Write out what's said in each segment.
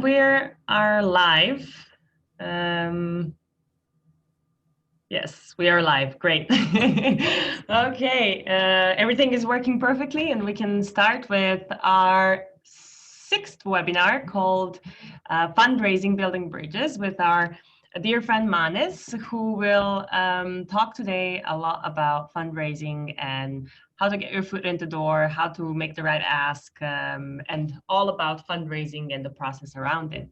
We are live. Yes, we are live. Great. Okay, everything is working perfectly, and we can start with our sixth webinar called Fundraising Building Bridges with our dear friend Manis, who will talk today a lot about fundraising and how to get your foot in the door, how to make the right ask, and all about fundraising and the process around it.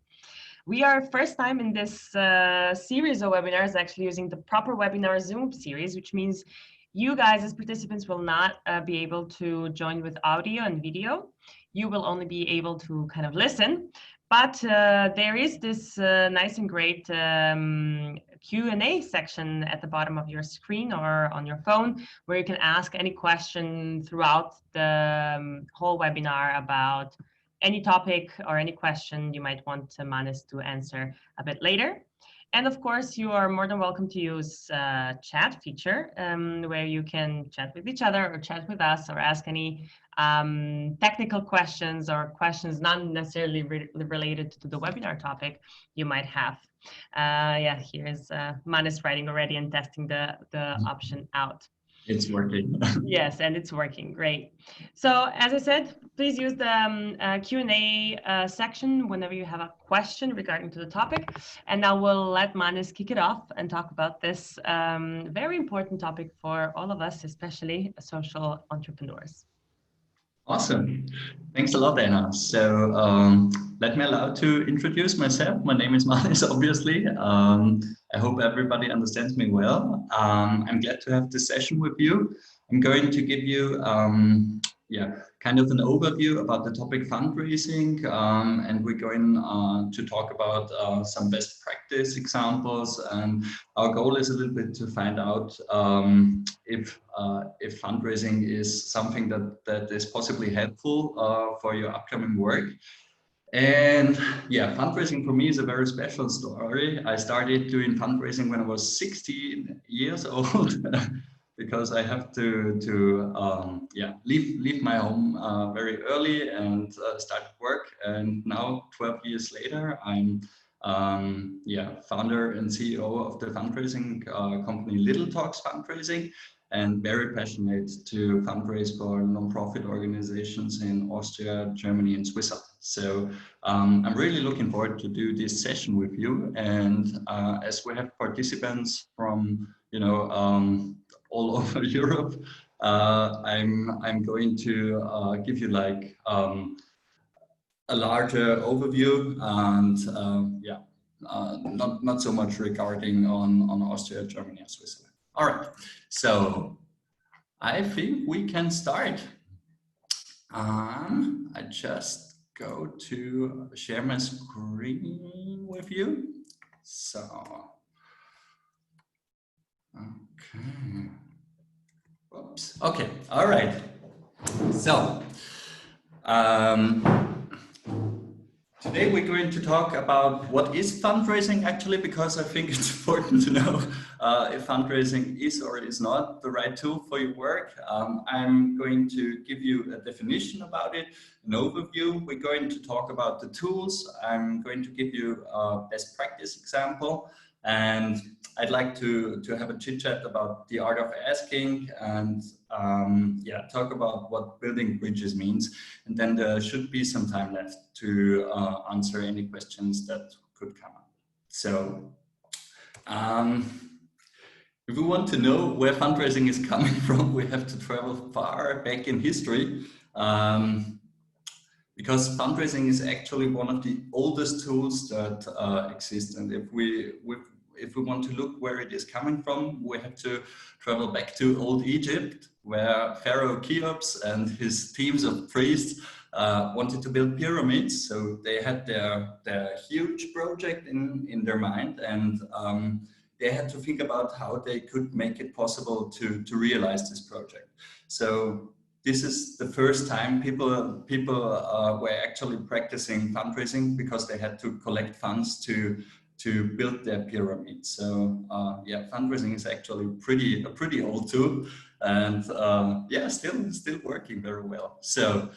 We are first time in this series of webinars actually using the proper webinar Zoom series, which means you guys as participants will not be able to join with audio and video. You will only be able to kind of listen. But there is this nice and great Q&A section at the bottom of your screen or on your phone, where you can ask any question throughout the whole webinar about any topic or any question you might want Manis to answer a bit later. And of course, you are more than welcome to use chat feature where you can chat with each other or chat with us or ask any technical questions or questions not necessarily related to the webinar topic you might have. Yeah, here's Manis writing already and testing the option out. It's working. Yes, and it's working. Great. So as I said, please use the Q&A section whenever you have a question regarding to the topic. And now we'll let Manis kick it off and talk about this very important topic for all of us, especially social entrepreneurs. Awesome. Thanks a lot, Anna. So let me allow to introduce myself. My name is Manis, obviously. I hope everybody understands me well. I'm glad to have this session with you. I'm going to give you kind of an overview about the topic fundraising, and we're going to talk about some best practice examples. And our goal is a little bit to find out if fundraising is something that is possibly helpful for your upcoming work. And yeah, fundraising for me is a very special story. I started doing fundraising when I was 16 years old. Because I have to leave my home very early and start work. And now 12 years later, I'm founder and CEO of the fundraising company Little Talks Fundraising, and very passionate to fundraise for non-profit organizations in Austria, Germany, and Switzerland. So I'm really looking forward to do this session with you. And as we have participants from all over Europe, I'm going to give you like a larger overview and not so much regarding on Austria, Germany, and Switzerland. All right, so I think we can start. I just go to share my screen with you. So, okay. Oops. Okay. All right. So, today we're going to talk about what is fundraising actually, because I think it's important to know if fundraising is or is not the right tool for your work. I'm going to give you a definition about it, an overview. We're going to talk about the tools. I'm going to give you a best practice example. And I'd like to have a chit chat about the art of asking and talk about what building bridges means. And then there should be some time left to answer any questions that could come up. So if we want to know where fundraising is coming from, we have to travel far back in history. Because fundraising is actually one of the oldest tools that exist. And if we want to look where it is coming from, we have to travel back to old Egypt, where Pharaoh Cheops and his teams of priests wanted to build pyramids. So they had their huge project in their mind, and they had to think about how they could make it possible to realize this project. So this is the first time people were actually practicing fundraising, because they had to collect funds to build their pyramid. So fundraising is actually a pretty old tool, and still working very well. So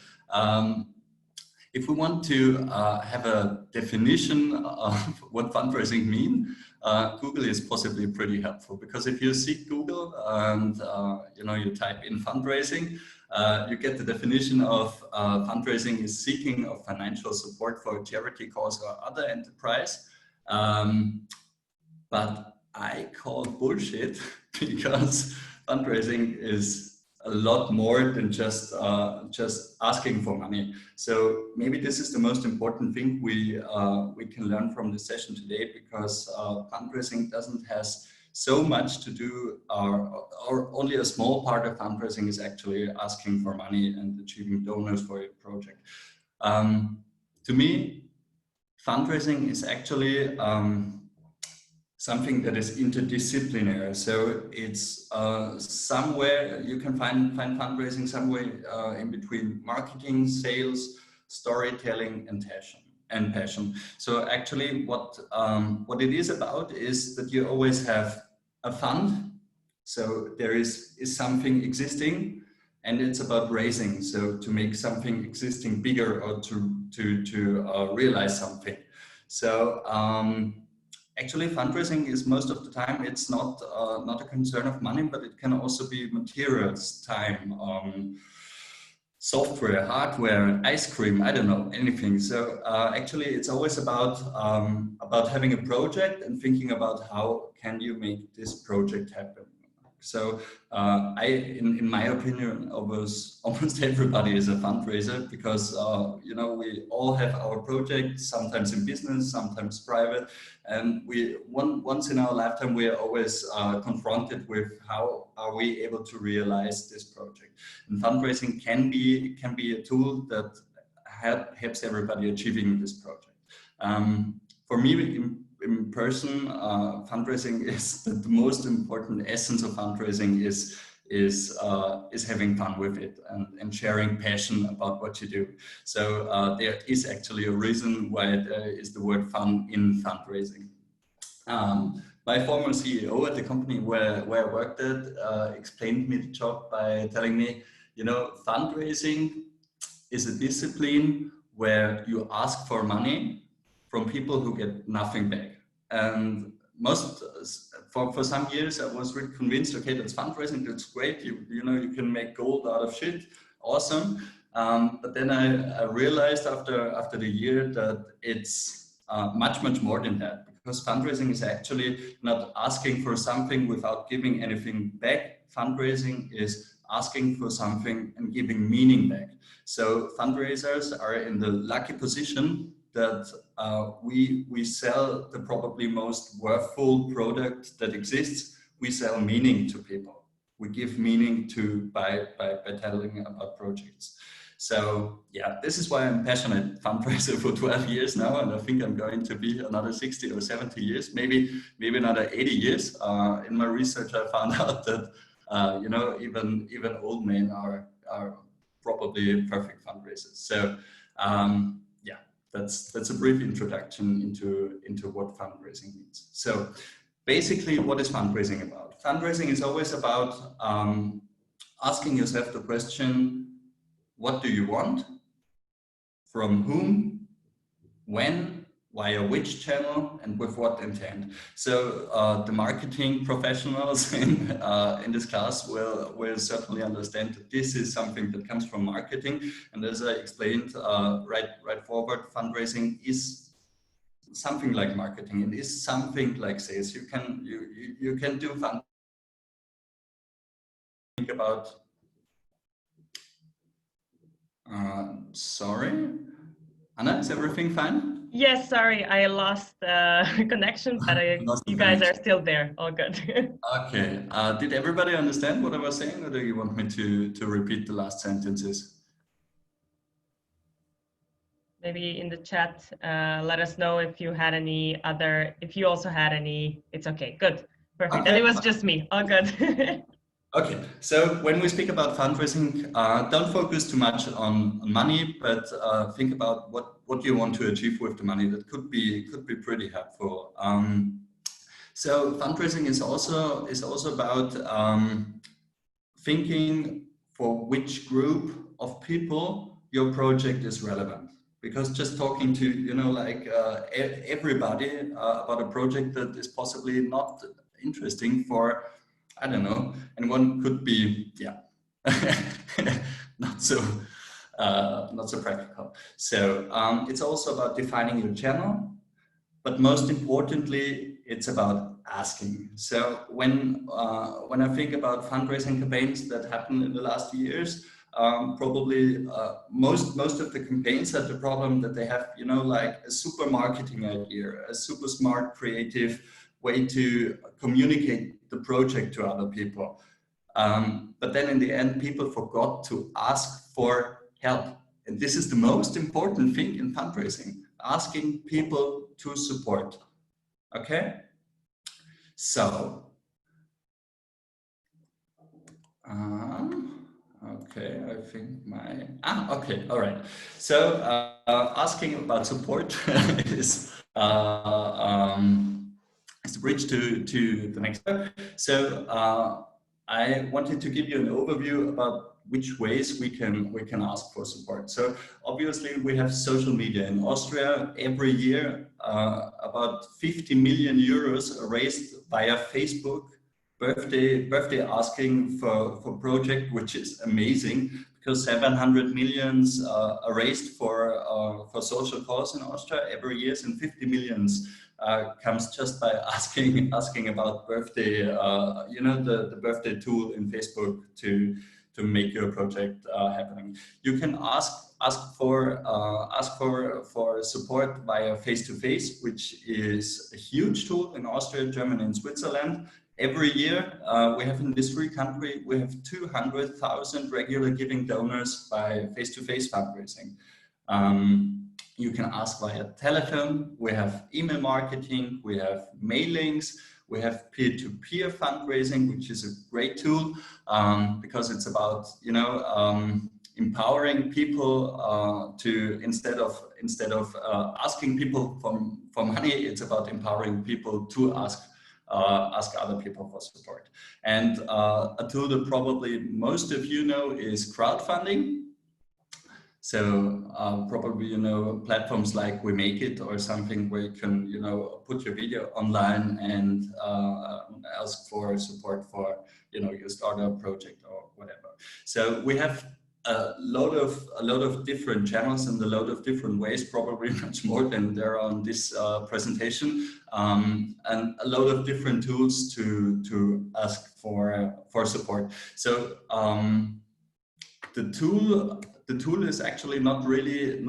If we want to have a definition of what fundraising means, Google is possibly pretty helpful, because if you seek Google and you type in fundraising, you get the definition of fundraising is seeking of financial support for a charity cause or other enterprise. But I call bullshit, because fundraising is a lot more than just asking for money. So maybe this is the most important thing we can learn from this session today, because fundraising doesn't has so much to do, or only a small part of fundraising is actually asking for money and achieving donors for your project. To me, fundraising is actually something that is interdisciplinary. So it's somewhere you can find fundraising somewhere in between marketing, sales, storytelling, and passion. So actually what it is about is that you always have a fund. So there is something existing, and it's about raising. So to make something existing bigger, or to realize something. So actually, fundraising is most of the time, it's not a concern of money, but it can also be materials, time, software, hardware, ice cream, I don't know, anything. So actually, it's always about having a project and thinking about how can you make this project happen. So in my opinion, almost everybody is a fundraiser, because we all have our projects, sometimes in business, sometimes private, and once in our lifetime we are always confronted with how are we able to realize this project. And fundraising can be a tool that helps everybody achieving this project. For me, in person, fundraising is the most important essence of fundraising is having fun with it and sharing passion about what you do. So there is actually a reason why there is the word fun in fundraising. My former CEO at the company where I worked at explained me the job by telling me, fundraising is a discipline where you ask for money from people who get nothing back. And for some years I was really convinced, okay, that's fundraising, that's great, you can make gold out of shit, awesome. But then I realized after the year that it's much more than that, because fundraising is actually not asking for something without giving anything back. Fundraising is asking for something and giving meaning back. So fundraisers are in the lucky position that we sell the probably most worthful product that exists. We sell meaning to people. We give meaning by telling about projects. So yeah, this is why I'm passionate fundraiser for 12 years now, and I think I'm going to be another 60 or 70 years, maybe another 80 years. In my research, I found out that even old men are probably perfect fundraisers. So yeah, that's a brief introduction into what fundraising means. So basically, what is fundraising about? Fundraising is always about asking yourself the question, what do you want? From whom? When? Via which channel? And with what intent? So the marketing professionals in this class will certainly understand that this is something that comes from marketing. And as I explained right forward, fundraising is something like marketing. It is something like sales. You can do fun. Think about. Sorry, Anna, is everything fine? Yes, sorry, I lost connection, but you guys are still there. All good. Okay. Did everybody understand what I was saying, or do you want me to repeat the last sentences? Maybe in the chat, let us know if you also had any. It's okay. Good. Perfect. Okay. And it was just me. All good. Okay, so when we speak about fundraising, don't focus too much on money, but think about what you want to achieve with the money. That could be pretty helpful. So fundraising is also about thinking for which group of people your project is relevant. because just talking to, you know, like everybody about a project that is possibly not interesting for, I don't know, and one could be, yeah, not so practical. So it's also about defining your channel, but most importantly, it's about asking. So when I think about fundraising campaigns that happened in the last years, probably most of the campaigns had the problem that they have, you know, like a super marketing idea, a super smart creative way to communicate the project to other people. But then in the end, people forgot to ask for help. And this is the most important thing in fundraising, asking people to support. Okay? So, okay, I think okay, all right. So, asking about support is the bridge to the next step. So, I wanted to give you an overview about which ways we can ask for support. So obviously we have social media in Austria. Every year, about 50 million euros are raised via Facebook birthday asking for project, which is amazing because 700 millions are raised for social cause in Austria every year, and 50 millions comes just by asking about birthday, you know, the birthday tool in Facebook to make your project happening. You can ask for support via face-to-face, which is a huge tool in Austria, Germany, and Switzerland. Every year, we have in this free country, we have 200,000 regular giving donors by face-to-face fundraising. You can ask via telephone, we have email marketing, we have mailings, we have peer-to-peer fundraising, which is a great tool because it's about, you know, empowering people to instead of asking people for money, it's about empowering people to ask other people for support. And a tool that probably most of you know is crowdfunding. So probably, you know, platforms like We Make It or something where you can, you know, put your video online and ask for support for, you know, your startup project or whatever. So we have a lot of different channels and a lot of different ways, probably much more than there are on this presentation, and a lot of different tools to ask for support. So the tool is actually not really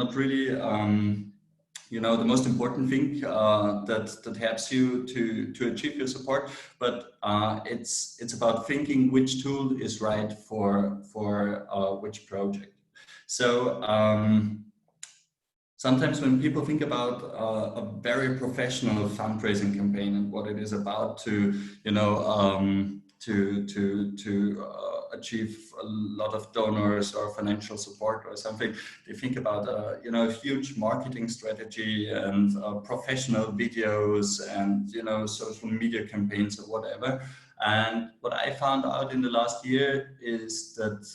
you know, the most important thing that helps you to achieve your support, but it's about thinking which tool is right for which project. So sometimes when people think about a very professional fundraising campaign and what it is about to, you know, achieve a lot of donors or financial support or something, they think about you know, a huge marketing strategy and professional videos and, you know, social media campaigns or whatever. And what I found out in the last year is that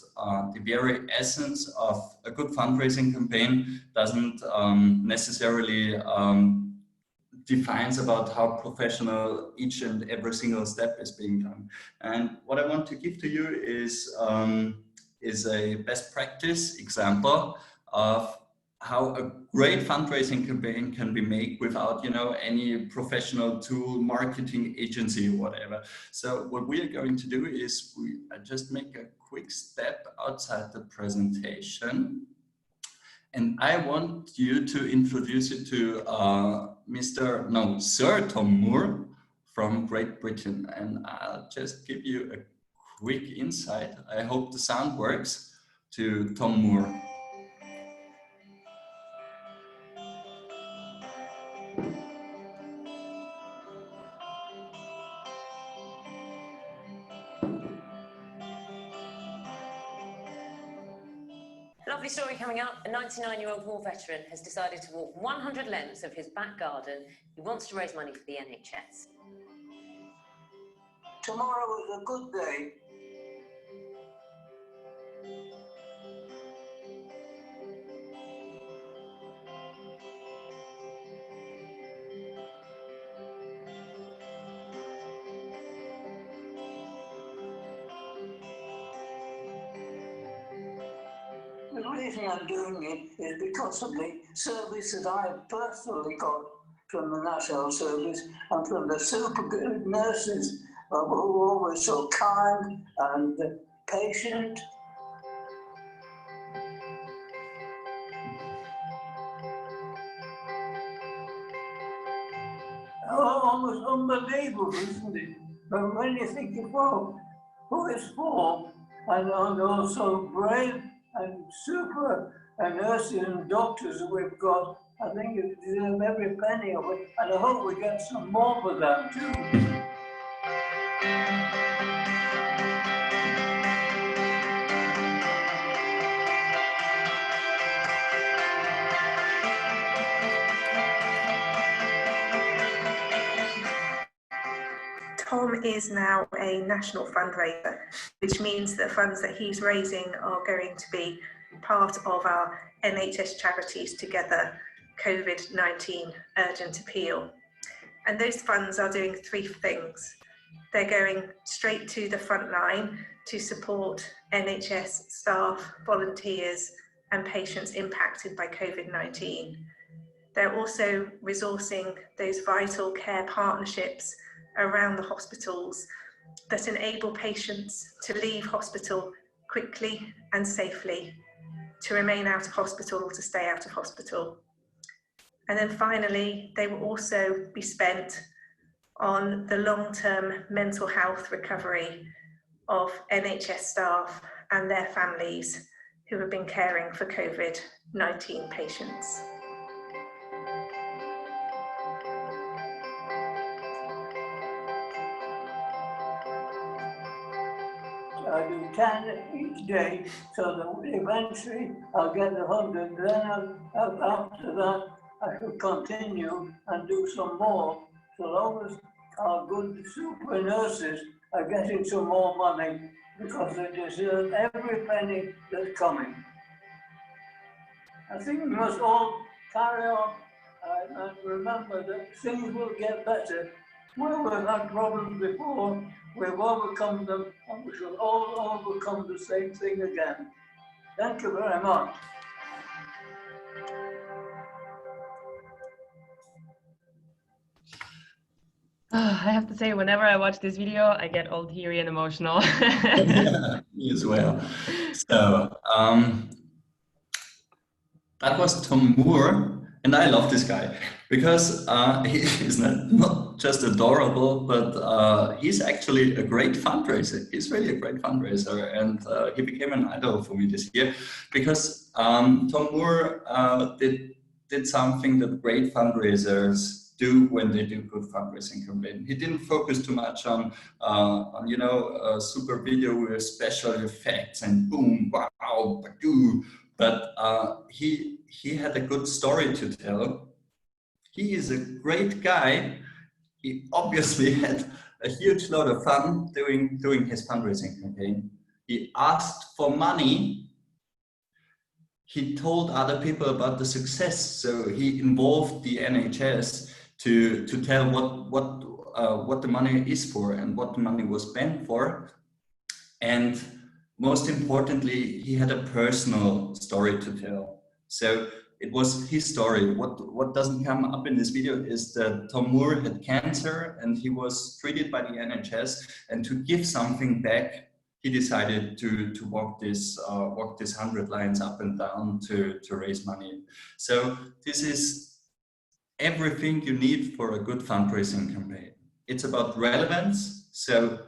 the very essence of a good fundraising campaign doesn't necessarily defines about how professional each and every single step is being done. And what I want to give to you is a best practice example of how a great fundraising campaign can be made without, you know, any professional tool, marketing agency, whatever. So what we are going to do is we just make a quick step outside the presentation. And I want you to introduce you to Sir Tom Moore from Great Britain. And I'll just give you a quick insight. I hope the sound works to Tom Moore. Lovely story coming up. A 99-year-old war veteran has decided to walk 100 lengths of his back garden. He wants to raise money for the NHS. Tomorrow is a good day. reason I'm doing it is because of the service that I personally got from the National Service and from the super good nurses who were always so kind and patient. Almost unbelievable, isn't it? But when you think of, well, who it's for, and also brave and super nurses and doctors that we've got, I think it deserves every penny of it, and I hope we get some more for that too. Tom is now a national fundraiser, which means that funds that he's raising are going to be part of our NHS Charities Together COVID-19 Urgent Appeal. And those funds are doing three things. They're going straight to the front line to support NHS staff, volunteers, and patients impacted by COVID-19. They're also resourcing those vital care partnerships around the hospitals that enable patients to leave hospital quickly and safely, to remain out of hospital or to stay out of hospital. And then finally, they will also be spent on the long-term mental health recovery of NHS staff and their families who have been caring for COVID-19 patients. I do 10 each day, so that eventually I'll get 100. Then after that, I will continue and do some more, so long as our good super nurses are getting some more money, because they deserve every penny that's coming. I think we must all carry on and remember that things will get better. Where we've had problems before, we've overcome them, and we shall all overcome the same thing again. Thank you very much. I have to say, whenever I watch this video, I get all teary and emotional. Me as well. So that was Tom Moore, and I love this guy because he is not just adorable, but he's actually a great fundraiser. He's really a great fundraiser, and he became an idol for me this year because Tom Moore did something that great fundraisers do when they do good fundraising campaign. He didn't focus too much on a super video with special effects and boom, wow, badoo. But he had a good story to tell. He is a great guy. He obviously had a huge load of fun doing his fundraising campaign. He asked for money. He told other people about the success. So he involved the NHS to tell what the money is for and what the money was spent for. And most importantly, he had a personal story to tell. So it was his story. What doesn't come up in this video is that Tom Moore had cancer and he was treated by the NHS, and to give something back, he decided to walk this 100 lines up and down to raise money. So this is everything you need for a good fundraising campaign. It's about relevance. So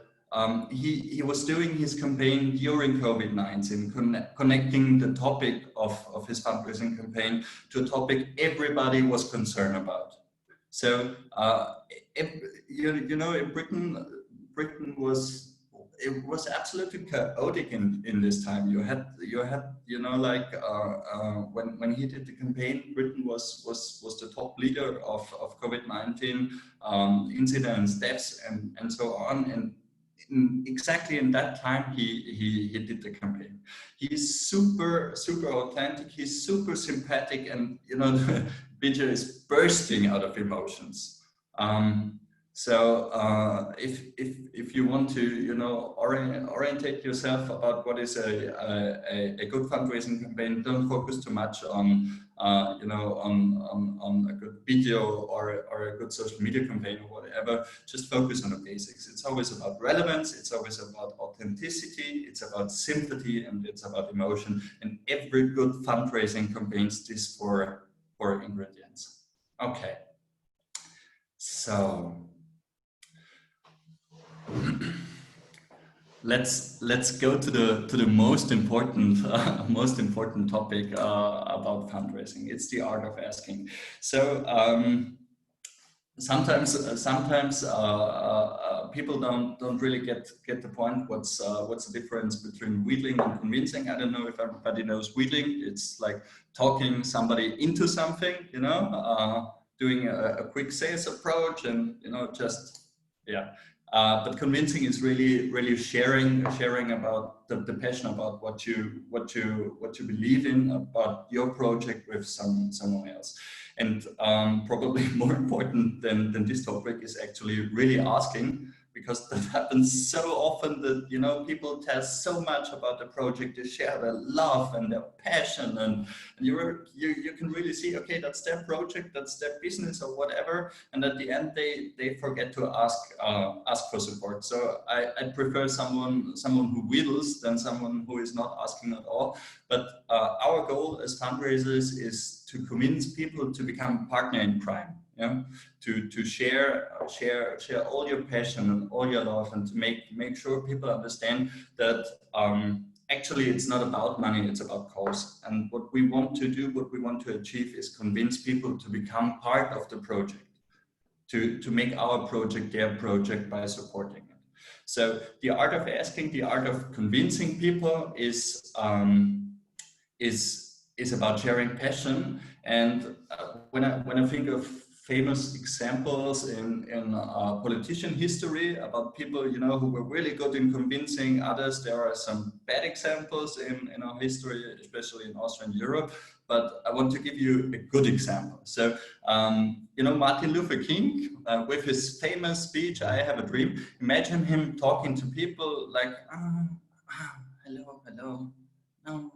he was doing his campaign during COVID-19, connecting the topic of his fundraising campaign to a topic everybody was concerned about. So in Britain was absolutely chaotic in this time. You had when he did the campaign, Britain was the top leader of COVID-19 incidents, deaths, and so on. And exactly in that time, he did the campaign. He's super authentic. He's super sympathetic, and the video is bursting out of emotions. So if you want to, you know, orientate yourself about what is a good fundraising campaign, don't focus too much on you know, on a good video or a good social media campaign or whatever. Just focus on the basics. It's always about relevance. It's always about authenticity. It's about sympathy, and it's about emotion. And every good fundraising contains these four ingredients. Okay. So let's go to the most important topic about fundraising. It's the art of asking. So sometimes people don't really get the point. What's the difference between wheedling and convincing? I don't know if everybody knows wheedling. It's like talking somebody into something, you know, doing a quick sales approach, and you know, just yeah. But convincing is really sharing about the passion about what you believe in about your project with someone else. And probably more important than this topic is actually really asking, because that happens so often that, you know, people tell so much about the project, they share their love and their passion, and you can really see, okay, that's their project, that's their business or whatever, and at the end they forget to ask for support. So I prefer someone who wheedles than someone who is not asking at all. But our goal as fundraisers is to convince people to become partner in crime. Yeah, to share all your passion and all your love, and to make sure people understand that actually it's not about money, it's about cause. And what we want to do, what we want to achieve, is convince people to become part of the project, to make our project their project by supporting it. So the art of asking, the art of convincing people is about sharing passion. And when I think of famous examples in politician history about people, you know, who were really good in convincing others, there are some bad examples in our history, especially in Austria and Europe. But I want to give you a good example. So, you know, Martin Luther King, with his famous speech, "I have a dream." Imagine him talking to people like, hello, no,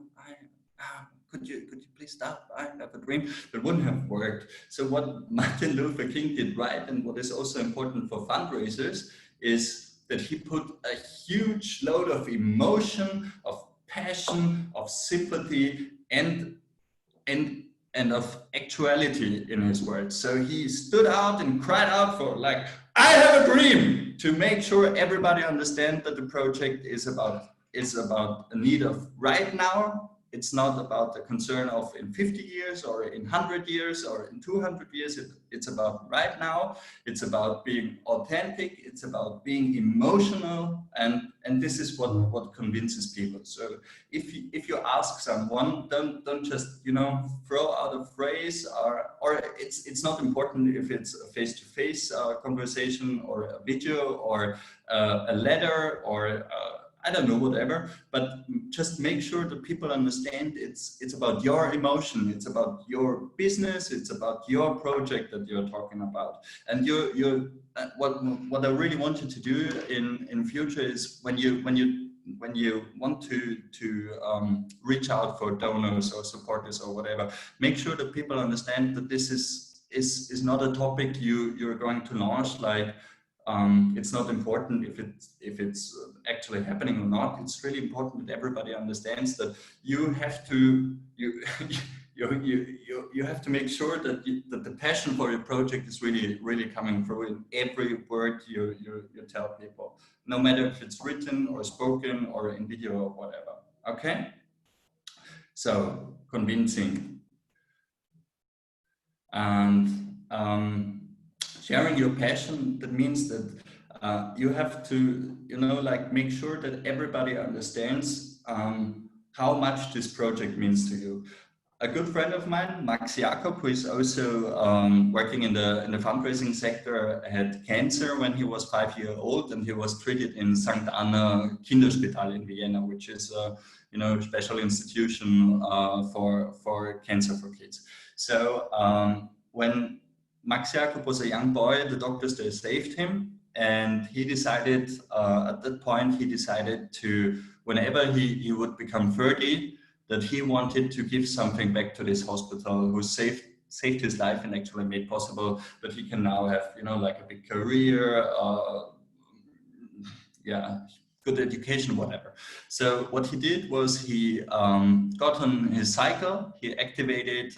could you please stop? I have a dream. That wouldn't have worked. So what Martin Luther King did right, and what is also important for fundraisers, is that he put a huge load of emotion, of passion, of sympathy, and of actuality in his words. So he stood out and cried out for, like, "I have a dream," to make sure everybody understands that the project is about a need of right now. It's not about the concern of in 50 years or in 100 years or in 200 years. It's about right now. It's about being authentic. It's about being emotional. And this is what convinces people. So if you ask someone, don't just, you know, throw out a phrase, or it's not important if it's a face-to-face conversation or a video or a letter or I don't know, whatever, but just make sure that people understand it's about your emotion, it's about your business, it's about your project that you're talking about. And what I really want you to do in future is when you want to reach out for donors or supporters or whatever, make sure that people understand that this is not a topic you're going to launch like, it's not important if it's actually happening or not. It's really important that everybody understands that you have to have to make sure that that the passion for your project is really coming through in every word you tell people, no matter if it's written or spoken or in video or whatever. Okay, so convincing and sharing your passion, that means that you have to, you know, like make sure that everybody understands how much this project means to you. A good friend of mine, Max Jakob, who is also working in the fundraising sector, had cancer when he was 5 years old, and he was treated in St. Anna Kinderspital in Vienna, which is a, you know, special institution for cancer for kids. So when Max Jakob was a young boy. The doctors, they saved him, and he decided at that point, he decided to, whenever he would become 30, that he wanted to give something back to this hospital who saved his life and actually made possible that he can now have, you know, like a big career, yeah, good education, whatever. So what he did was he got on his cycle, he activated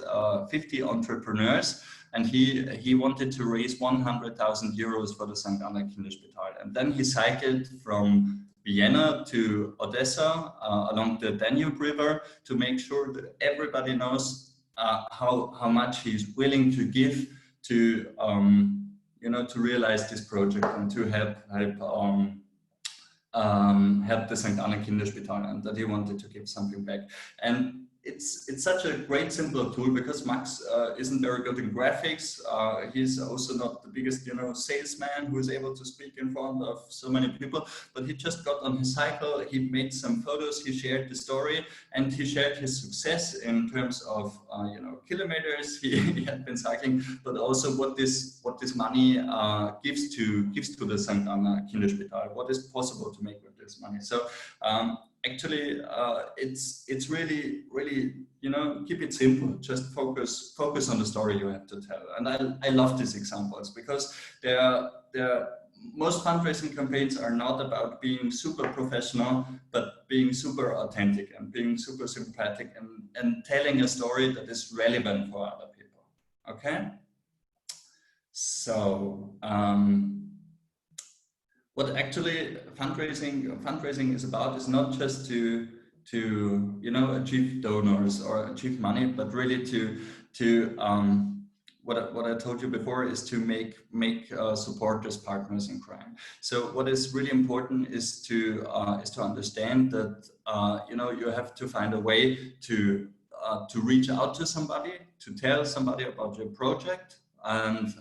50 entrepreneurs, and he wanted to raise 100,000 euros for the St. Anna Kinderspital. And then he cycled from Vienna to Odessa along the Danube River to make sure that everybody knows how much he's willing to give to you know, to realize this project and to help the St. Anna Kinderspital, and that he wanted to give something back. And it's such a great simple tool because Max isn't very good in graphics. He's also not the biggest, you know, salesman who is able to speak in front of so many people, but he just got on his cycle, he made some photos, he shared the story, and he shared his success in terms of you know, kilometers he had been cycling, but also what this money gives to the St. Anna Kinderspital, what is possible to make with this money. So actually, it's really, you know, keep it simple. Just focus on the story you have to tell. And I love these examples because most fundraising campaigns are not about being super professional, but being super authentic and being super sympathetic and telling a story that is relevant for other people. Okay. So. What actually fundraising is about is not just to you know, achieve donors or achieve money, but really to what I told you before is to make supporters partners in crime. So what is really important is to understand that you know, you have to find a way to reach out to somebody, to tell somebody about your project, and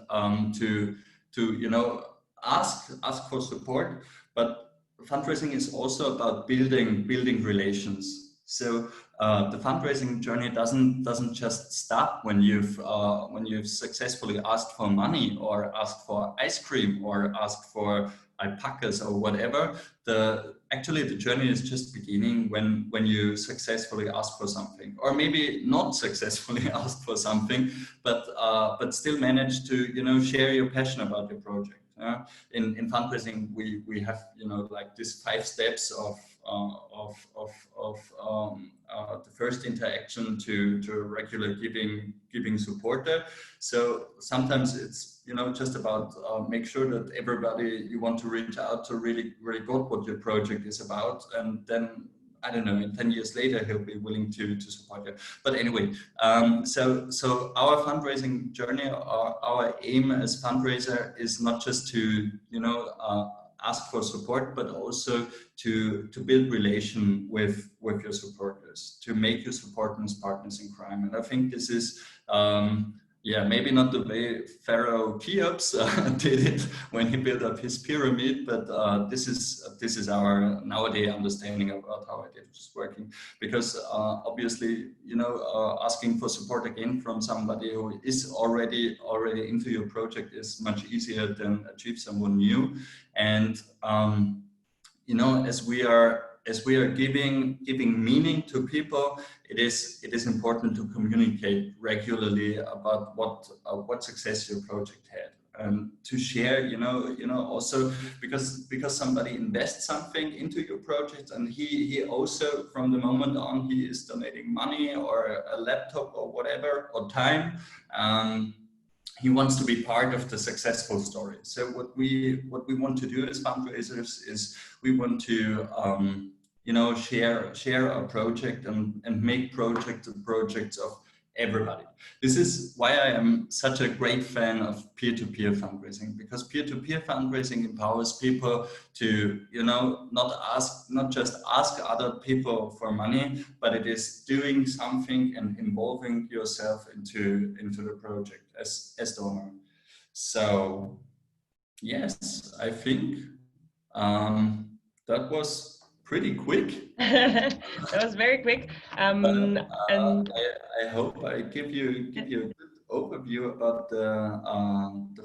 to you know, ask for support. But fundraising is also about building relations. So the fundraising journey doesn't just stop when you've successfully asked for money or asked for ice cream or asked for alpacas or whatever. Actually the journey is just beginning when you successfully ask for something, or maybe not successfully ask for something, but still manage to, you know, share your passion about your project. In fundraising, we have, you know, like these 5 steps of the first interaction to regular giving support there. So sometimes it's, you know, just about make sure that everybody you want to reach out to really got what your project is about, and then I don't know, 10 years later, he'll be willing to support you. But anyway, so our fundraising journey, our aim as fundraiser is not just to, you know, ask for support, but also to build relation with your supporters, to make your supporters partners in crime. And I think this is, yeah, maybe not the way Pharaoh Cheops did it when he built up his pyramid, but this is our nowadays understanding about how it is working. Because obviously, you know, asking for support again from somebody who is already into your project is much easier than achieve someone new. And you know, as we are giving meaning to people, it is important to communicate regularly about what success your project had, and to share, you know, also because somebody invests something into your project, and he also, from the moment on, he is donating money or a laptop or whatever, or time. He wants to be part of the successful story. So what we want to do as fundraisers is we want to you know, share our project and make projects of everybody. This is why I am such a great fan of peer-to-peer fundraising, because peer-to-peer fundraising empowers people to, you know, not just ask other people for money, but it is doing something and involving yourself into the project as donor. So yes, I think that was pretty quick. That was very quick. And I hope I give you a overview about the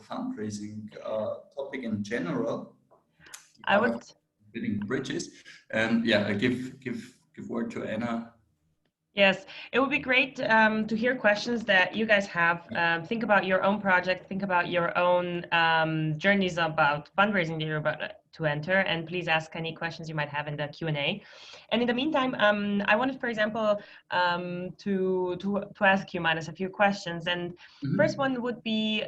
fundraising topic in general. I would. Building bridges, and yeah, I give word to Anna. Yes, it would be great to hear questions that you guys have. Think about your own project, think about your own journeys about fundraising that you're about to enter, and please ask any questions you might have in the Q&A. And in the meantime, I wanted, for example, to ask you, Manus, a few questions. And first one would be,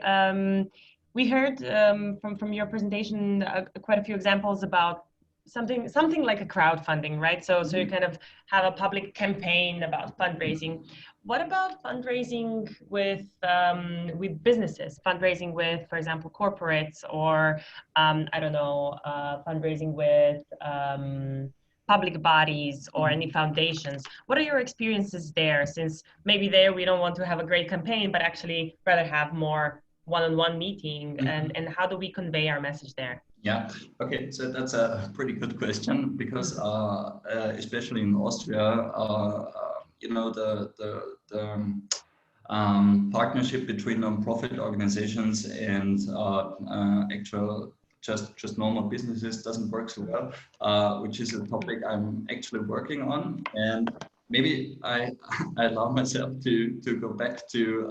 we heard from your presentation quite a few examples about something like a crowdfunding, right? So you kind of have a public campaign about fundraising. What about fundraising with businesses? Fundraising with, for example, corporates, or I don't know, fundraising with public bodies or any foundations. What are your experiences there? Since maybe there we don't want to have a great campaign, but actually rather have more one-on-one meeting, and how do we convey our message there? Yeah, okay, so that's a pretty good question, because especially in Austria, you know, the partnership between non-profit organizations and actual just normal businesses doesn't work so well, which is a topic I'm actually working on. And maybe I allow myself to go back to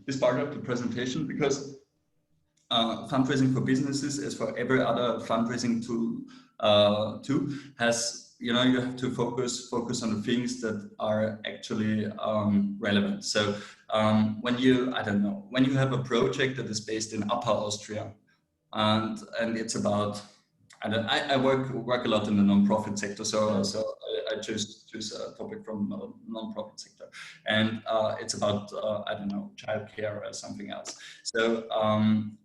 this part of the presentation, because fundraising for businesses, as for every other fundraising tool, has, you know, you have to focus on the things that are actually relevant. So when you have a project that is based in Upper Austria, and it's about, I work a lot in the non-profit sector, so I choose a topic from non-profit sector, and it's about I don't know, childcare or something else. So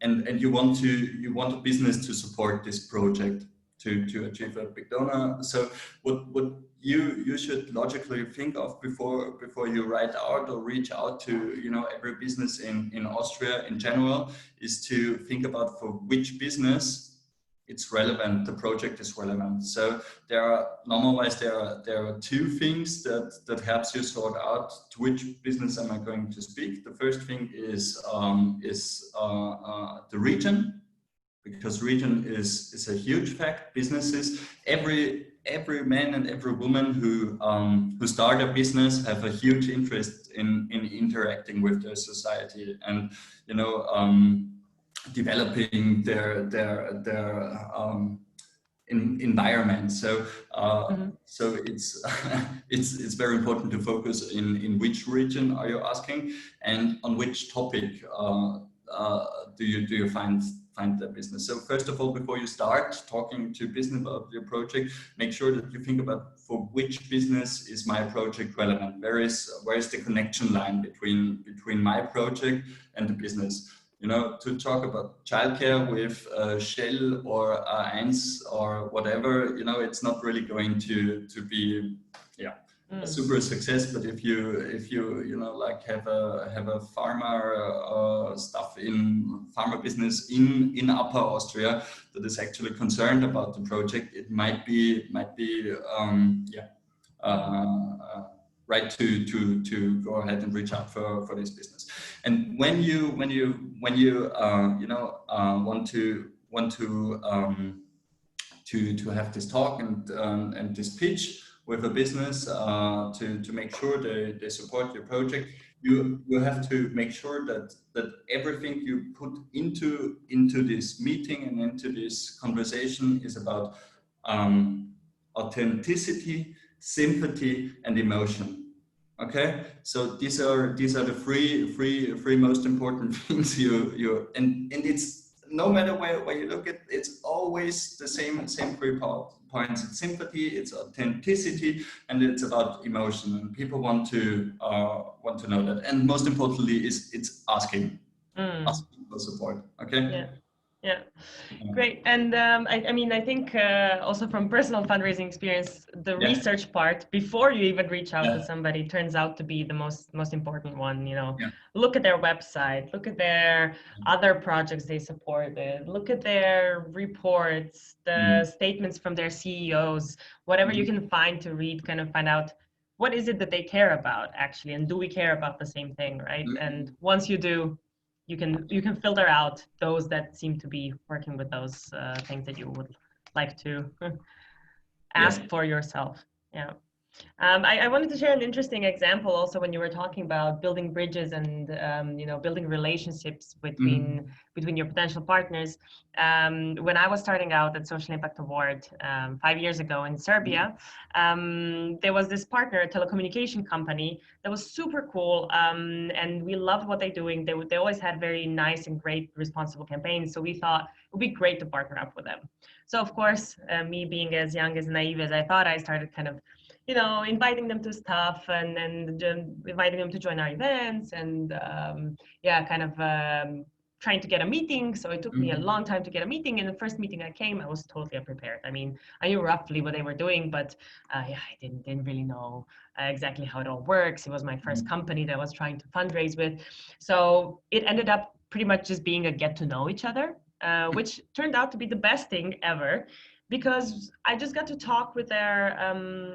and you want a business to support this project to achieve a big donor. So what you should logically think of before you write out or reach out to, you know, every business in Austria in general, is to think about for which business it's relevant, the project is relevant. So there are two things that helps you sort out to which business am I going to speak. The first thing is the region, because region is a huge fact. Businesses, every man and every woman who start a business have a huge interest in interacting with their society, and, you know, developing their environment. So so it's very important to focus in which region are you asking, and on which topic do you find the business. So first of all, before you start talking to business about your project, make sure that you think about for which business is my project relevant. Where is the connection line between my project and the business? You know, to talk about childcare with Shell or Eins or whatever, you know, it's not really going to be, yeah, a super success. But if you know, like have a farmer stuff in farmer business in Upper Austria that is actually concerned about the project, it might be right to go ahead and reach out for this business. And when you you know, want to have this talk and this pitch with a business to make sure they support your project, you have to make sure that everything you put into this meeting and into this conversation is about authenticity, sympathy, and emotion. Okay, so these are the three most important things and it's, no matter where you look at, it's always the same 3 points. It's sympathy, it's authenticity, and it's about emotion. And people want to know that. And most importantly, it's asking for support. Okay. Yeah, great. And I mean, I think also from personal fundraising experience, the research part before you even reach out to somebody turns out to be the most important one. You know, look at their website, look at their other projects they supported, look at their reports, the statements from their CEOs, whatever you can find to read, kind of find out what is it that they care about actually, and do we care about the same thing, right? And once you do, you can filter out those that seem to be working with those things that you would like to ask for yourself. Yeah. I wanted to share an interesting example also when you were talking about building bridges and building relationships between your potential partners. When I was starting out at Social Impact Award 5 years ago in Serbia, there was this partner, a telecommunication company that was super cool, and we loved what they're doing. They always had very nice and great responsible campaigns, so we thought it would be great to partner up with them. So of course, me being as young, as naive as I thought, I started kind of inviting them to stuff and inviting them to join our events and trying to get a meeting. So it took me a long time to get a meeting. And the first meeting I came, I was totally unprepared. I mean, I knew roughly what they were doing, but I didn't really know exactly how it all works. It was my first company that I was trying to fundraise with. So it ended up pretty much just being a get to know each other, which turned out to be the best thing ever, because I just got to talk with their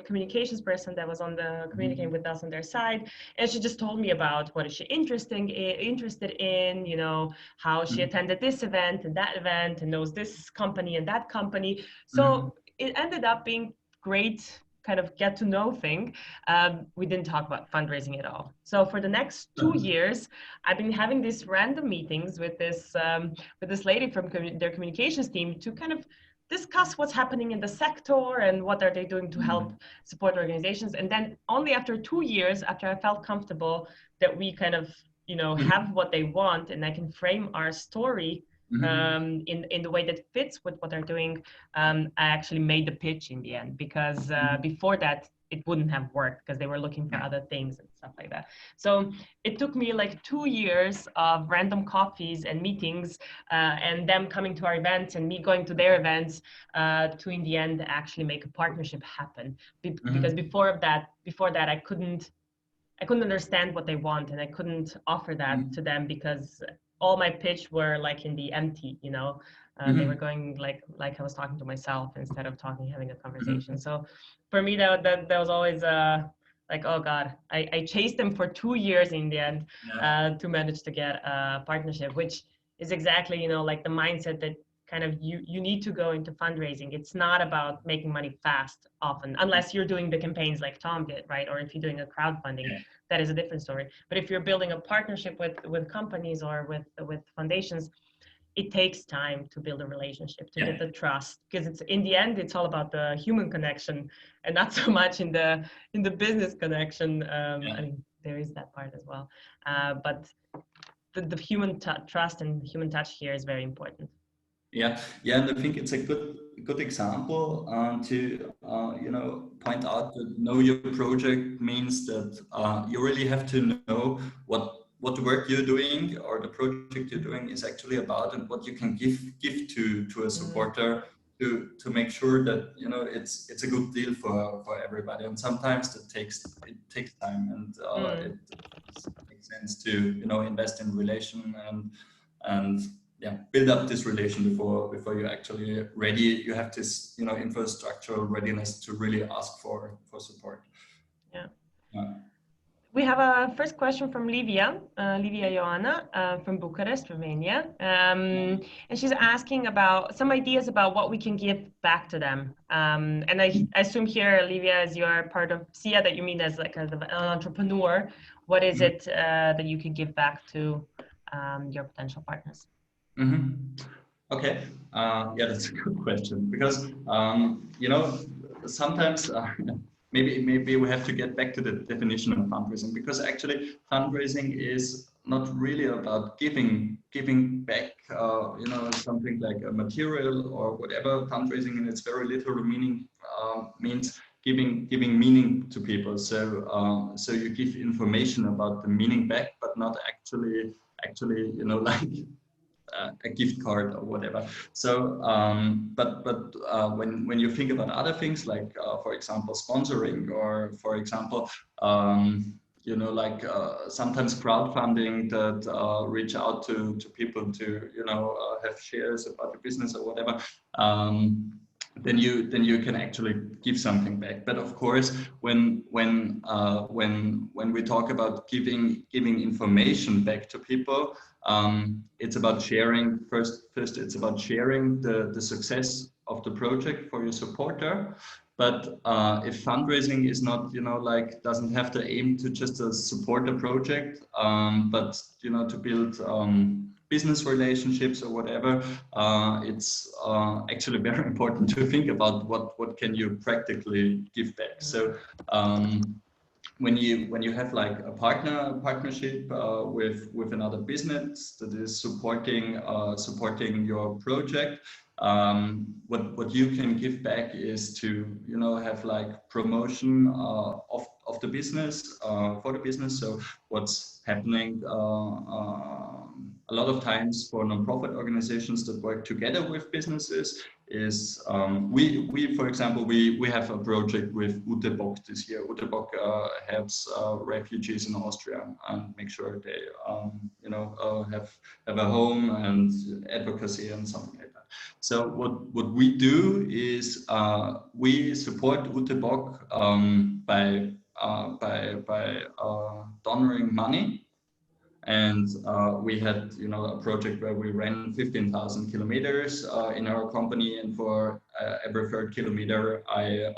communications person that was on the communicating with us on their side, and she just told me about what is she interested in, how she attended this event and that event and knows this company and that company. So it ended up being great kind of get to know thing. We didn't talk about fundraising at all. So for the next 2 years, I've been having these random meetings with this lady from their communications team to kind of discuss what's happening in the sector and what are they doing to help support organizations. And then only after 2 years, after I felt comfortable that we kind of, have what they want and I can frame our story in the way that fits with what they're doing, I actually made the pitch in the end, because before that, it wouldn't have worked because they were looking for other things and stuff like that. So it took me like 2 years of random coffees and meetings and them coming to our events and me going to their events to in the end actually make a partnership happen. Because before that I couldn't understand what they want, and I couldn't offer that to them because all my pitch were like in the empty, they were going like I was talking to myself instead of having a conversation. So for me, that was always like, oh God, I chased them for 2 years in the end to manage to get a partnership, which is exactly, like the mindset that kind of you need to go into fundraising. It's not about making money fast often, unless you're doing the campaigns like Tom did, right? Or if you're doing a crowdfunding, that is a different story. But if you're building a partnership with companies or with foundations, it takes time to build a relationship, to get the trust, because it's in the end, it's all about the human connection and not so much in the business connection. I mean, there is that part as well. But the human trust and human touch here is very important. Yeah, and I think it's a good example to point out that know your project means that you really have to know what the work you're doing or the project you're doing is actually about, and what you can give to a supporter to make sure that it's a good deal for everybody. And sometimes it takes time, and it makes sense to invest in relation and build up this relation before you're actually ready. You have this infrastructural readiness to really ask for support. We have a first question from Livia Joanna from Bucharest, Romania. And she's asking about some ideas about what we can give back to them. And I assume here, Livia, as you're part of SIA, that you mean as like an entrepreneur, what is it that you could give back to your potential partners? Okay, that's a good question, because sometimes maybe we have to get back to the definition of fundraising, because actually fundraising is not really about giving back something like a material or whatever. Fundraising in its very literal meaning means giving meaning to people. So you give information about the meaning back, but not actually like a gift card or whatever. So but when you think about other things, like for example sponsoring, or for example sometimes crowdfunding that reach out to people to have shares about the business or whatever, then you can actually give something back. But of course, when we talk about giving information back to people, it's about sharing first. It's about sharing the success of the project for your supporter. But if fundraising is not, like doesn't have the aim to just support a project, but to build business relationships or whatever, it's actually very important to think about what can you practically give back. So when you have like a partnership with another business that is supporting your project, what you can give back is to have like promotion of the business for the business. So what's happening a lot of times for non-profit organizations that work together with businesses is we for example we have a project with Utebok this year. Utebok helps refugees in Austria and make sure they have a home and advocacy and something like that. So what we do is we support Utebok by donoring money. And we had, a project where we ran 15,000 kilometers in our company, and for every third kilometer, I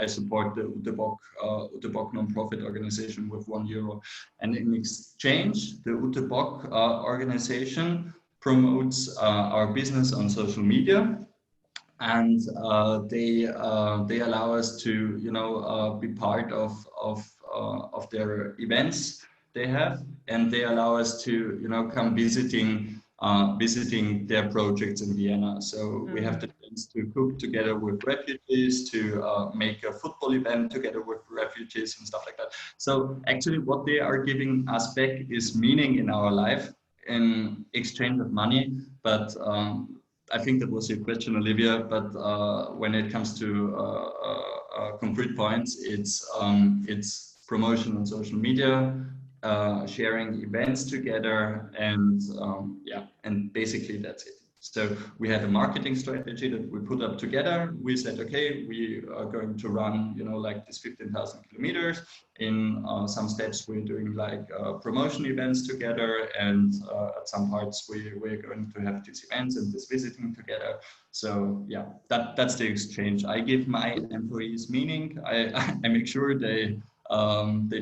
support the Utebok non-profit organization with €1. And in exchange, the Utebok organization promotes our business on social media, and they allow us to be part of their events they have, and they allow us to come visiting their projects in Vienna. So we have the chance to cook together with refugees, to make a football event together with refugees and stuff like that. So actually what they are giving us back is meaning in our life in exchange of money. But I think that was your question, Olivia, but when it comes to concrete points, it's promotion on social media, sharing events together, and and basically that's it. So we had a marketing strategy that we put up together. We said, okay, we are going to run, like this 15,000 kilometers. In some steps, we're doing like promotion events together, and at some parts we're going to have these events and this visiting together. So yeah, that's the exchange. I give my employees meaning. I make sure they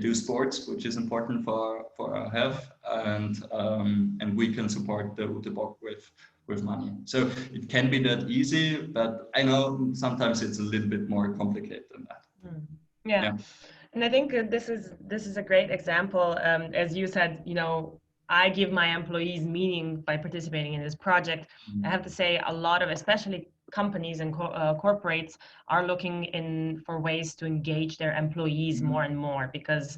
do sports, which is important for our health, and we can support the Utebok with money. So it can be that easy, but I know sometimes it's a little bit more complicated than that. Yeah. And I think this is a great example. As you said, I give my employees meaning by participating in this project. I have to say a lot of, especially companies and corporates, are looking for ways to engage their employees more and more, because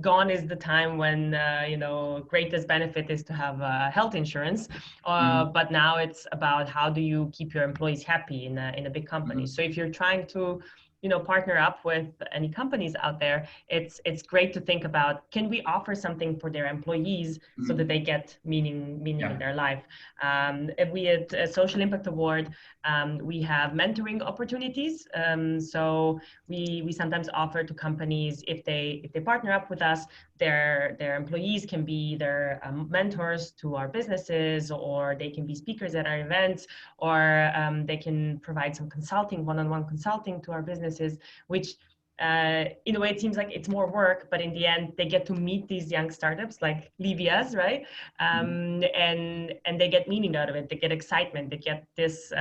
gone is the time when greatest benefit is to have health insurance, but now it's about how do you keep your employees happy in a big company. So if you're trying to partner up with any companies out there, it's great to think about, can we offer something for their employees so that they get meaning in their life. We at Social Impact Award, we have mentoring opportunities. So we sometimes offer to companies, if they partner up with us, their employees can be their mentors to our businesses, or they can be speakers at our events, or they can provide some consulting, one-on-one consulting to our businesses, which in a way it seems like it's more work, but in the end they get to meet these young startups like Livia's, right? And they get meaning out of it. They get excitement. They get this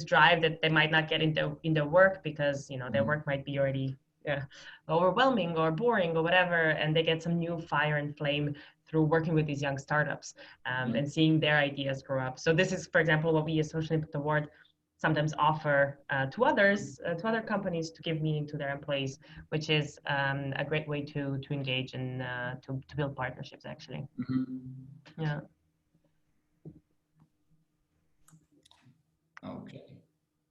drive that they might not get in their work, because their work might be already overwhelming or boring or whatever, and they get some new fire and flame through working with these young startups and seeing their ideas grow up. So this is, for example, what we as Social Impact Award sometimes offer to other companies to give meaning to their employees, which is a great way to engage and to build partnerships, actually. Yeah. Okay.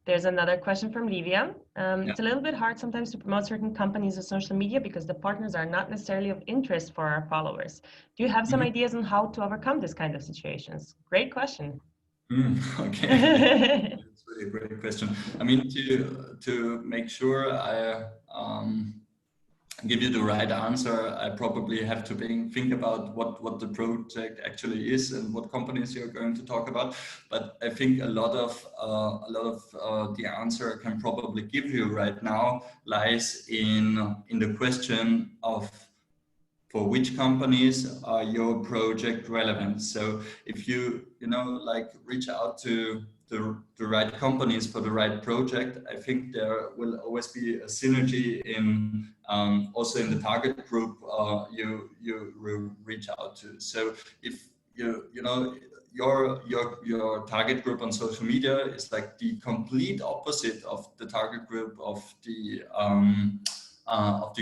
There's another question from Livia. It's a little bit hard sometimes to promote certain companies on social media because the partners are not necessarily of interest for our followers. Do you have some ideas on how to overcome this kind of situations? Great question. Okay, that's really a great question. I mean, to make sure I give you the right answer, I probably have to think about what the project actually is and what companies you're going to talk about. But I think a lot of the answer I can probably give you right now lies in the question of for which companies are your project relevant. So if you like reach out to the right companies for the right project, I think there will always be a synergy in also in the target group you will reach out to. So if your target group on social media is like the complete opposite of the target group of the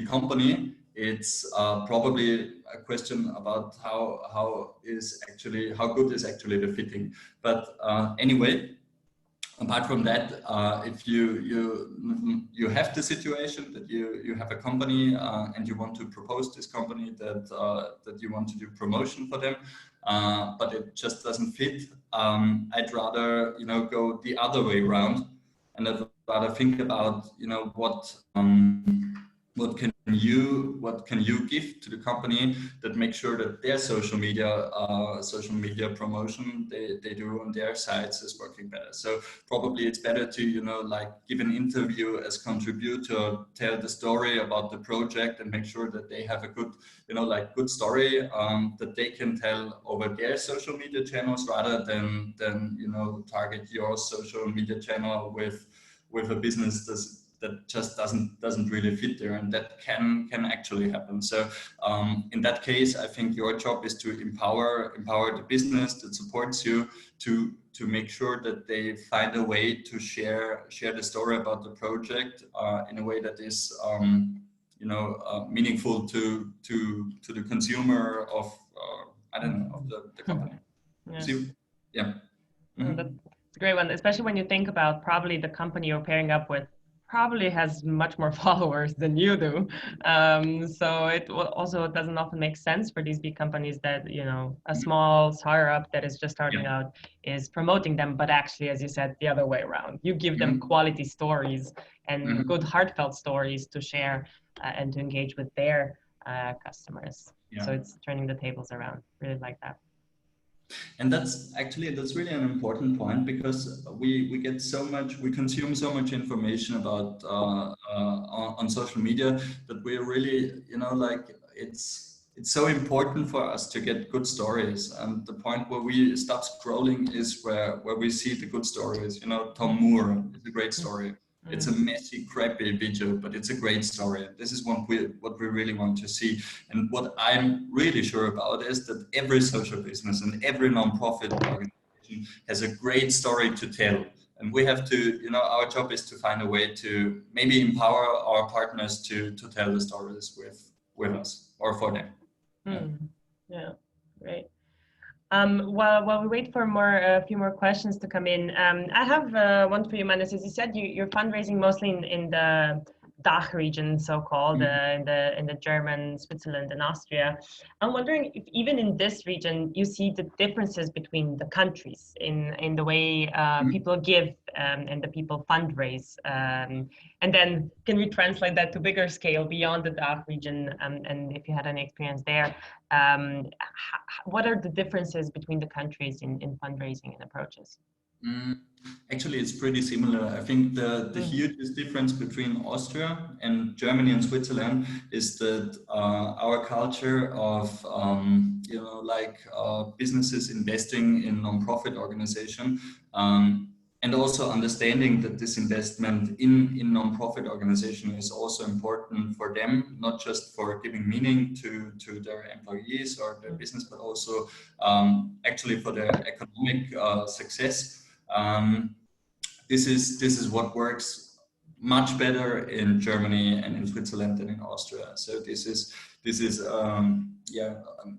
company, it's probably a question about how good is actually the fitting. But anyway, apart from that, if you have the situation that you have a company and you want to propose this company that you want to do promotion for them, but it just doesn't fit, I'd rather go the other way around, and I'd rather think about what can you give to the company that makes sure that their social media promotion they do on their sites is working better. So probably it's better to like give an interview as contributor, tell the story about the project and make sure that they have a good good story that they can tell over their social media channels, rather than target your social media channel with a business that just doesn't really fit there, and that can actually happen. So in that case, I think your job is to empower the business that supports you to make sure that they find a way to share the story about the project in a way that is meaningful to the consumer of of the company. Yeah. So, yeah. Mm-hmm. That's a great one, especially when you think about probably the company you're pairing up with probably has much more followers than you do. So it also doesn't often make sense for these big companies that, a small startup that is just starting out is promoting them, but actually, as you said, the other way around. You give them quality stories and good heartfelt stories to share and to engage with their customers. So it's turning the tables around. Really like that. And that's really an important point, because we consume so much information about on social media that we're really it's so important for us to get good stories. And the point where we stop scrolling is where we see the good stories. Tom Moore is a great story. It's a messy, crappy video, but it's a great story. This is what we really want to see. And what I'm really sure about is that every social business and every nonprofit organization has a great story to tell. And we have to, our job is to find a way to maybe empower our partners to tell the stories with us or for them. Yeah, great. While we wait for a few more questions to come in, I have one for you, Manis. As you said, you're fundraising mostly in the DACH region, so-called, in the German, Switzerland, and Austria. I'm wondering if even in this region you see the differences between the countries in the way people give and the people fundraise, and then can we translate that to bigger scale beyond the DACH region? And if you had any experience there, what are the differences between the countries in fundraising and approaches? Actually, it's pretty similar. I think the hugest difference between Austria and Germany and Switzerland is that our culture of businesses investing in non-profit organization, and also understanding that this investment in non-profit organization is also important for them, not just for giving meaning to their employees or their business, but also actually for their economic success. This is what works much better in Germany and in Switzerland than in Austria. So this is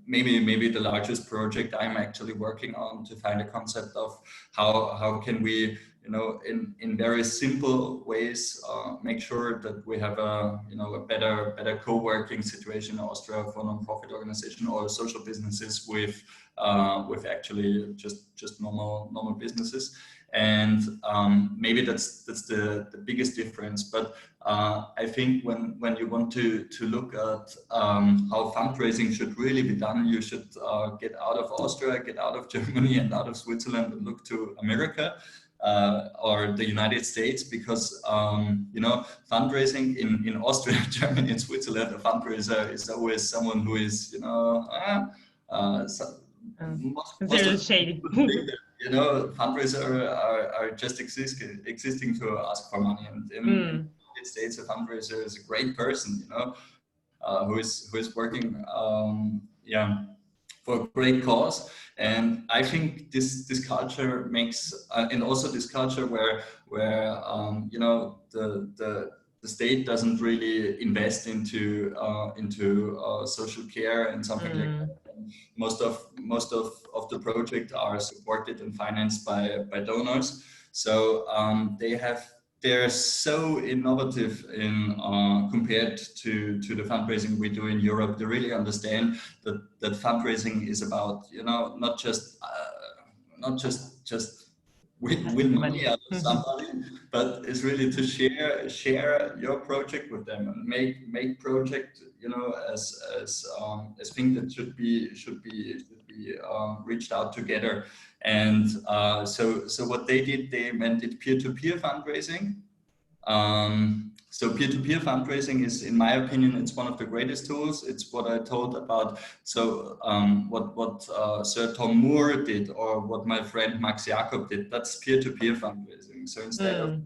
maybe the largest project I'm actually working on, to find a concept of how can we in very simple ways, make sure that we have a better co-working situation in Austria for non-profit organization or social businesses with actually just normal businesses. And maybe that's the biggest difference. But I think when you want to look at how fundraising should really be done, you should get out of Austria, get out of Germany and out of Switzerland and look to America. Or the United States, because fundraising in Austria, Germany, and Switzerland, a fundraiser is always someone who is shady. Fundraisers are just existing to ask for money, and in the United States, a fundraiser is a great person, who is working, for a great cause. And I think this culture makes, and also this culture where the state doesn't really invest into social care and something like that. Most of the projects are supported and financed by donors. So they're so innovative in compared to the fundraising we do in Europe. They really understand that fundraising is about not just win money out of somebody, but it's really to share your project with them and make project as things that should be reached out together. And so what they did, they invented peer-to-peer fundraising. So peer-to-peer fundraising is, in my opinion, it's one of the greatest tools. It's what I told about. So what Sir Tom Moore did, or what my friend Max Jakob did, that's peer-to-peer fundraising. So instead of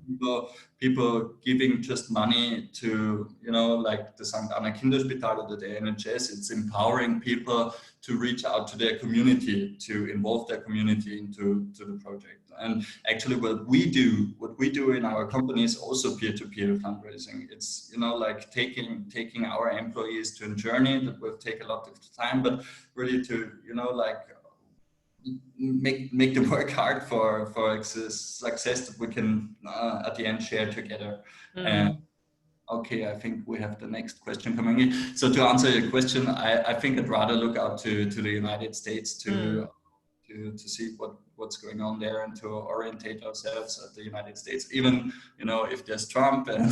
people giving just money to, like the St. Anna Kinderspital or the NHS, it's empowering people to reach out to their community, to involve their community into the project. And actually what we do in our company is also peer-to-peer fundraising. It's, like taking our employees to a journey that will take a lot of time, but really to, make them work hard for success that we can at the end share together. Okay, I think we have the next question coming in. So to answer your question, I think I'd rather look out to the United States to see what's going on there and to orientate ourselves at the United States. Even if there's Trump and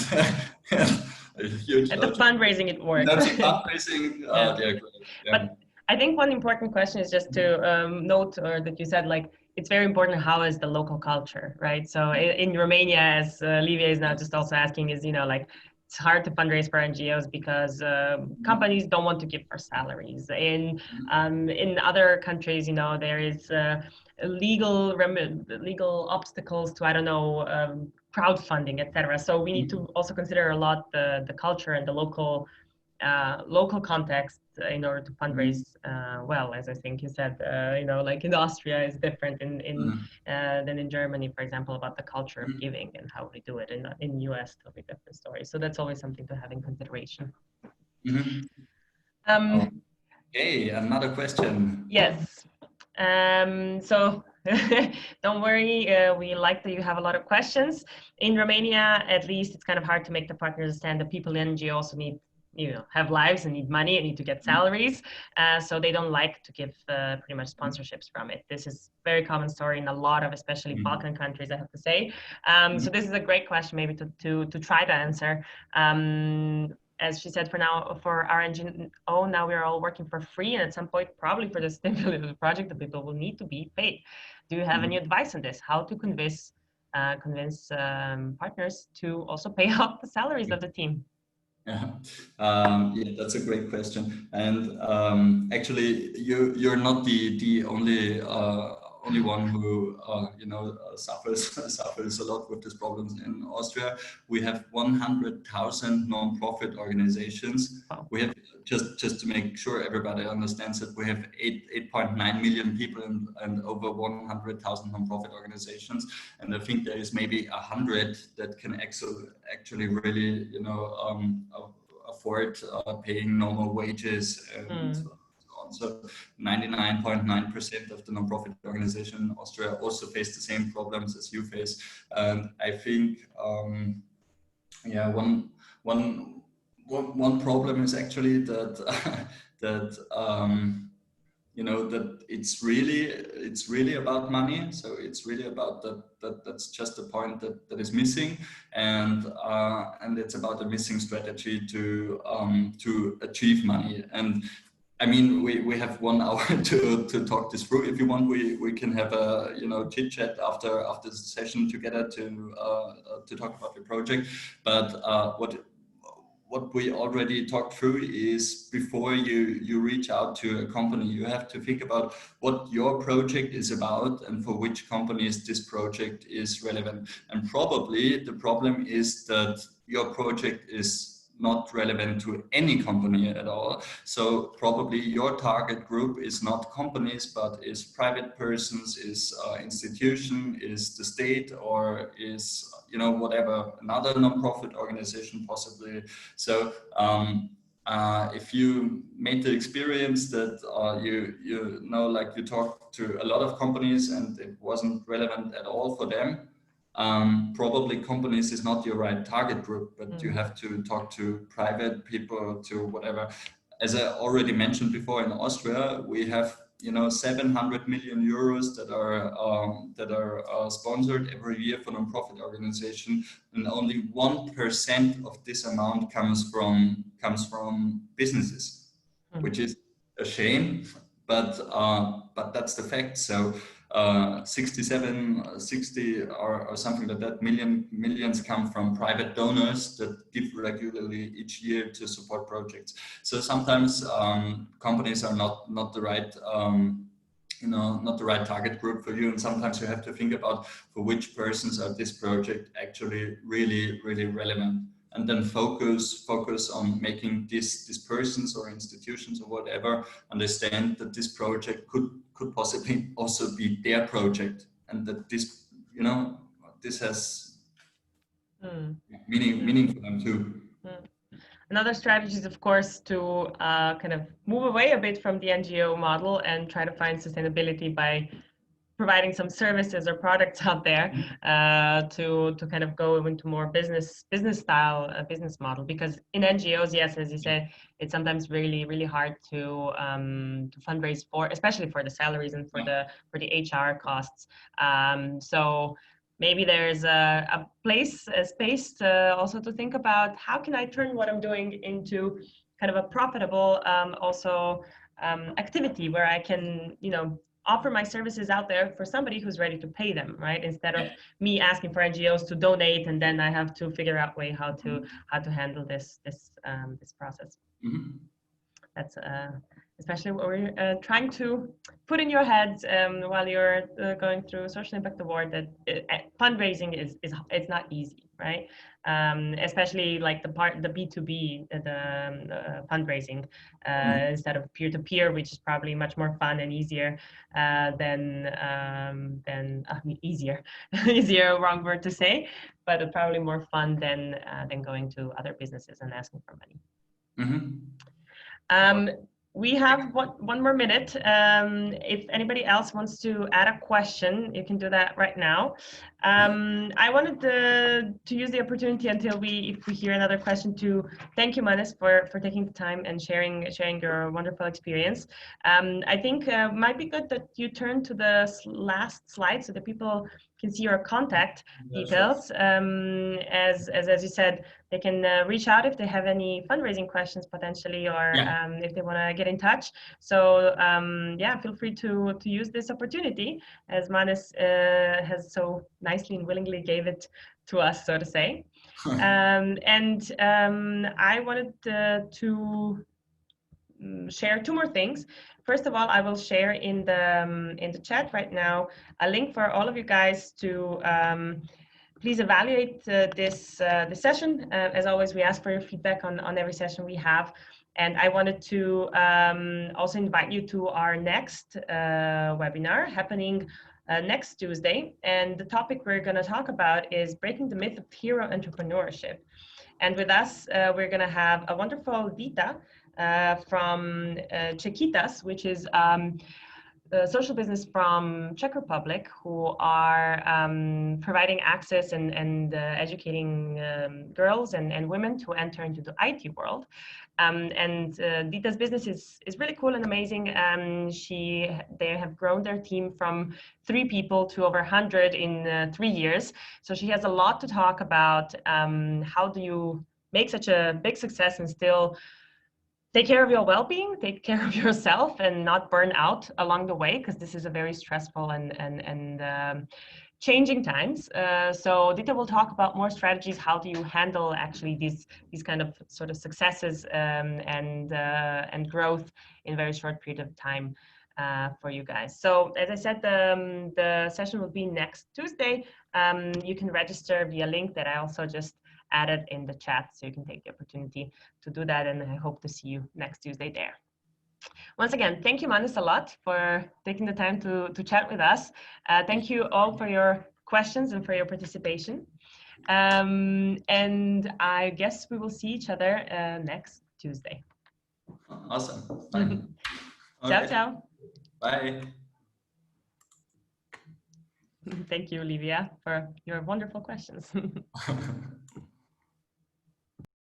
a huge at the fundraising it works. That's fundraising. They're great. Yeah. But I think one important question is just to note, or that you said, like, it's very important how is the local culture, right? So in Romania, as Livia is now just also asking, is it's hard to fundraise for NGOs because companies don't want to give for salaries. In other countries, there is legal obstacles to, crowdfunding, etc. So we need to also consider a lot the culture and the local context in order to fundraise well, as I think you said. Like in Austria is different than in Germany, for example, about the culture of giving and how we do it. In US, it'll be different stories. So that's always something to have in consideration. Okay, another question. Yes. So don't worry, we like that you have a lot of questions. In Romania, at least, it's kind of hard to make the partners understand that people in NGO also need, have lives and need money and need to get salaries. So they don't like to give pretty much sponsorships from it. This is a very common story in a lot of, especially Balkan countries, I have to say. So this is a great question maybe to try to answer. As she said, for our NGO, now we're all working for free, and at some point, probably for the stimulus of the project, the people will need to be paid. Do you have any advice on this? How to convince partners to also pay out the salaries of the team? Yeah, that's a great question. And actually, you're not the only one who suffers a lot with these problems in Austria. We have 100,000 non-profit organizations. Wow. We have just to make sure everybody understands that we have 8.9 million people and over 100,000 non-profit organizations. And I think there is maybe 100 that can actually really afford paying normal wages and so on. sponsor. 99.9% of the nonprofit organization in Austria also face the same problems as you face. And I think, yeah, one problem is actually that you know, that it's really about money. So it's really about that's just the point that is missing, and it's about a missing strategy to achieve money. And I mean, we have 1 hour to talk this through. If you want, we can have a, you know, chit chat after the session together to talk about the project. But what we already talked through is, before you reach out to a company, you have to think about what your project is about and for which companies this project is relevant. And probably the problem is that your project is not relevant to any company at all. So probably your target group is not companies, but is private persons, is institution, is the state, or is, you know, whatever, another nonprofit organization possibly. So if you made the experience that you know, like, you talked to a lot of companies and it wasn't relevant at all for them, probably companies is not your right target group, but you have to talk to private people, to whatever. As I already mentioned before, in Austria, we have, you know, 700 million euros that are sponsored every year for nonprofit organization, and only 1% of this amount comes from businesses, which is a shame, but that's the fact. So 60 or something like that millions come from private donors that give regularly each year to support projects. So sometimes companies are not the right you know, not the right target group for you, and sometimes you have to think about for which persons are this project actually really relevant, and then focus on making these persons or institutions or whatever understand that this project could possibly also be their project, and that this, you know, this has meaning for them too. Another strategy is, of course, to kind of move away a bit from the NGO model and try to find sustainability by providing some services or products out there to kind of go into more business style business model. Because in NGOs, yes, as you said, it's sometimes really hard to fundraise for, especially for the salaries and for the HR costs. So maybe there's a space to also to think about, how can I turn what I'm doing into kind of a profitable activity where I can, you know, offer my services out there for somebody who's ready to pay them, right? Instead of me asking for NGOs to donate, and then I have to figure out a way how to handle this process. That's especially what we're trying to put in your heads while you're going through social impact award, that fundraising is it's not easy, right? Especially like the B2B, the fundraising instead of peer-to-peer, which is probably much more fun and easier than easier, wrong word to say, but probably more fun than going to other businesses and asking for money. We have one more minute. If anybody else wants to add a question, you can do that right now. I wanted to use the opportunity until if we hear another question, to thank you, Manis, for taking the time and sharing your wonderful experience. I think it might be good that you turn to the last slide so that people can see your contact details. As you said, they can reach out if they have any fundraising questions potentially, or if they want to get in touch. So yeah, feel free to use this opportunity, as Manis has so nicely and willingly gave it to us, so to say. I wanted to share two more things. First of all, I will share in the chat right now a link for all of you guys to please evaluate this session. As always, we ask for your feedback on every session we have. And I wanted to also invite you to our next webinar happening next Tuesday. And the topic we're going to talk about is breaking the myth of hero entrepreneurship. And with us, we're going to have a wonderful Vita, from Chiquitas, which is social business from Czech Republic, who are providing access and educating girls and women to enter into the IT world. Dita's business is really cool and amazing. They have grown their team from 3 people to over 100 in 3 years. So she has a lot to talk about. How do you make such a big success and still take care of your well-being, take care of yourself, and not burn out along the way, because this is a very stressful and changing times. So Dita will talk about more strategies. How do you handle actually these kind of sort of successes and growth in a very short period of time for you guys. So as I said, the session will be next Tuesday. You can register via link that I also just added in the chat, so you can take the opportunity to do that, and I hope to see you next Tuesday there. Once again, thank you, Manis, a lot for taking the time to chat with us. Thank you all for your questions and for your participation. And I guess we will see each other next Tuesday. Awesome. Fine. Ciao, ciao. Bye. Thank you, Olivia, for your wonderful questions.